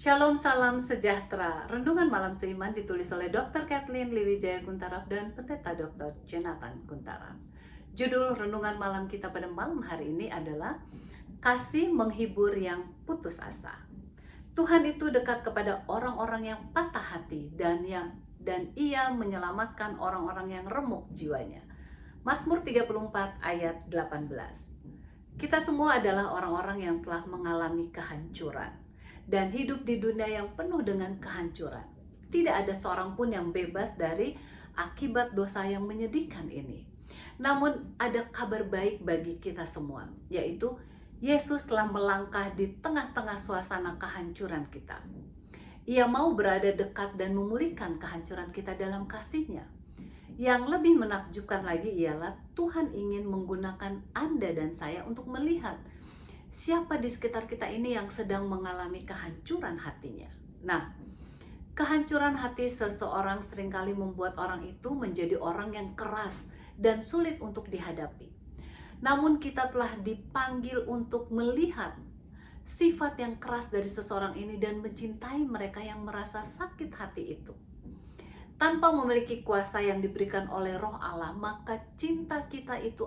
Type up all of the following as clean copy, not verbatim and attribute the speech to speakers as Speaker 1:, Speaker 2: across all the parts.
Speaker 1: Shalom, salam sejahtera. Renungan malam seiman ditulis oleh Dr. Kathleen Liwijaya Guntaraf dan Pendeta Dr. Jonathan Guntaraf. Judul renungan malam kita pada malam hari ini adalah Kasih menghibur yang putus asa. Tuhan itu dekat kepada orang-orang yang patah hati dan ia menyelamatkan orang-orang yang remuk jiwanya. Mazmur 34 ayat 18. Kita semua adalah orang-orang yang telah mengalami kehancuran dan hidup di dunia yang penuh dengan kehancuran. Tidak ada seorang pun yang bebas dari akibat dosa yang menyedihkan ini. Namun ada kabar baik bagi kita semua, yaitu Yesus telah melangkah di tengah-tengah suasana kehancuran kita. Ia mau berada dekat dan memulihkan kehancuran kita dalam kasih-Nya. Yang lebih menakjubkan lagi ialah Tuhan ingin menggunakan Anda dan saya untuk melihat siapa di sekitar kita ini yang sedang mengalami kehancuran hatinya. Nah, kehancuran hati seseorang seringkali membuat orang itu menjadi orang yang keras dan sulit untuk dihadapi. Namun kita telah dipanggil untuk melihat sifat yang keras dari seseorang ini dan mencintai mereka yang merasa sakit hati itu. Tanpa memiliki kuasa yang diberikan oleh Roh Allah, maka cinta kita itu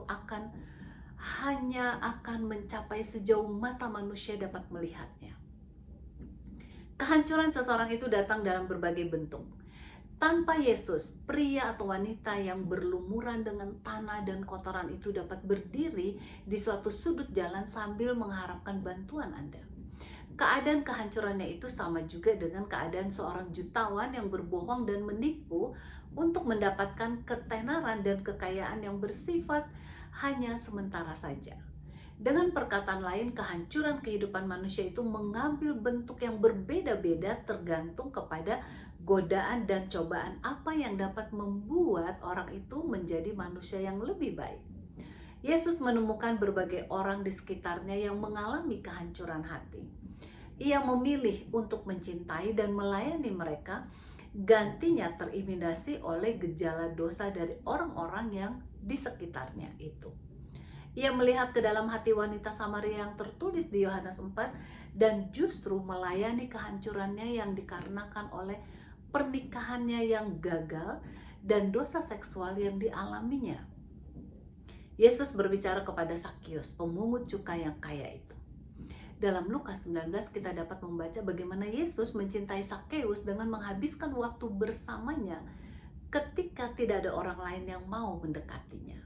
Speaker 1: hanya akan mencapai sejauh mata manusia dapat melihatnya. Kehancuran seseorang itu datang dalam berbagai bentuk. Tanpa Yesus, pria atau wanita yang berlumuran dengan tanah dan kotoran itu dapat berdiri di suatu sudut jalan sambil mengharapkan bantuan Anda. Keadaan kehancurannya itu sama juga dengan keadaan seorang jutawan yang berbohong dan menipu untuk mendapatkan ketenaran dan kekayaan yang bersifat hanya sementara saja. Dengan perkataan lain, kehancuran kehidupan manusia itu mengambil bentuk yang berbeda-beda tergantung kepada godaan dan cobaan apa yang dapat membuat orang itu menjadi manusia yang lebih baik. Yesus menemukan berbagai orang di sekitarnya yang mengalami kehancuran hati. Ia memilih untuk mencintai dan melayani mereka, gantinya terintimidasi oleh gejala dosa dari orang-orang yang di sekitarnya itu. Ia melihat ke dalam hati wanita Samaria yang tertulis di Yohanes 4 dan justru melayani kehancurannya yang dikarenakan oleh pernikahannya yang gagal dan dosa seksual yang dialaminya. Yesus berbicara kepada Sakius, pemungut cukai yang kaya itu. Dalam Lukas 19 kita dapat membaca bagaimana Yesus mencintai Sakeus dengan menghabiskan waktu bersamanya ketika tidak ada orang lain yang mau mendekatinya.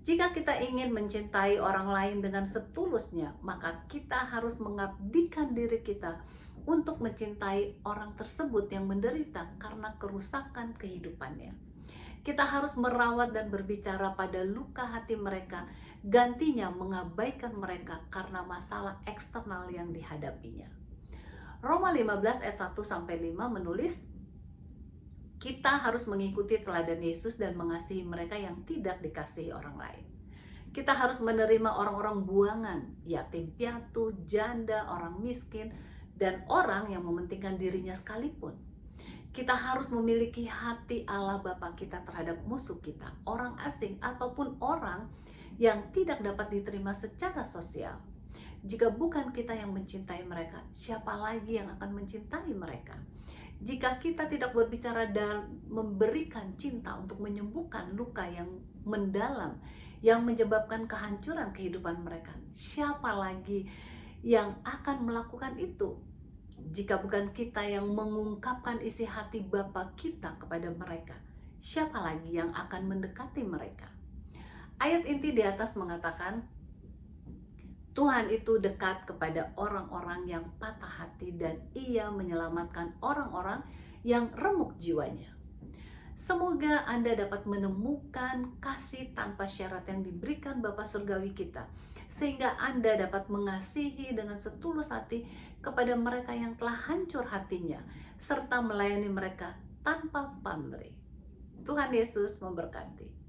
Speaker 1: Jika kita ingin mencintai orang lain dengan setulusnya, maka kita harus mengabdikan diri kita untuk mencintai orang tersebut yang menderita karena kerusakan kehidupannya. Kita harus merawat dan berbicara pada luka hati mereka, gantinya mengabaikan mereka karena masalah eksternal yang dihadapinya. Roma 15 ayat 1-5 menulis, kita harus mengikuti teladan Yesus dan mengasihi mereka yang tidak dikasihi orang lain. Kita harus menerima orang-orang buangan, yatim piatu, janda, orang miskin, dan orang yang mementingkan dirinya sekalipun. Kita harus memiliki hati Allah Bapa kita terhadap musuh kita, orang asing ataupun orang yang tidak dapat diterima secara sosial. Jika bukan kita yang mencintai mereka, siapa lagi yang akan mencintai mereka? Jika kita tidak berbicara dan memberikan cinta untuk menyembuhkan luka yang mendalam, yang menyebabkan kehancuran kehidupan mereka, siapa lagi yang akan melakukan itu? Jika bukan kita yang mengungkapkan isi hati Bapa kita kepada mereka, siapa lagi yang akan mendekati mereka? Ayat inti di atas mengatakan, Tuhan itu dekat kepada orang-orang yang patah hati dan ia menyelamatkan orang-orang yang remuk jiwanya. Semoga Anda dapat menemukan kasih tanpa syarat yang diberikan Bapa Surgawi kita, sehingga Anda dapat mengasihi dengan setulus hati kepada mereka yang telah hancur hatinya, serta melayani mereka tanpa pamrih. Tuhan Yesus memberkati.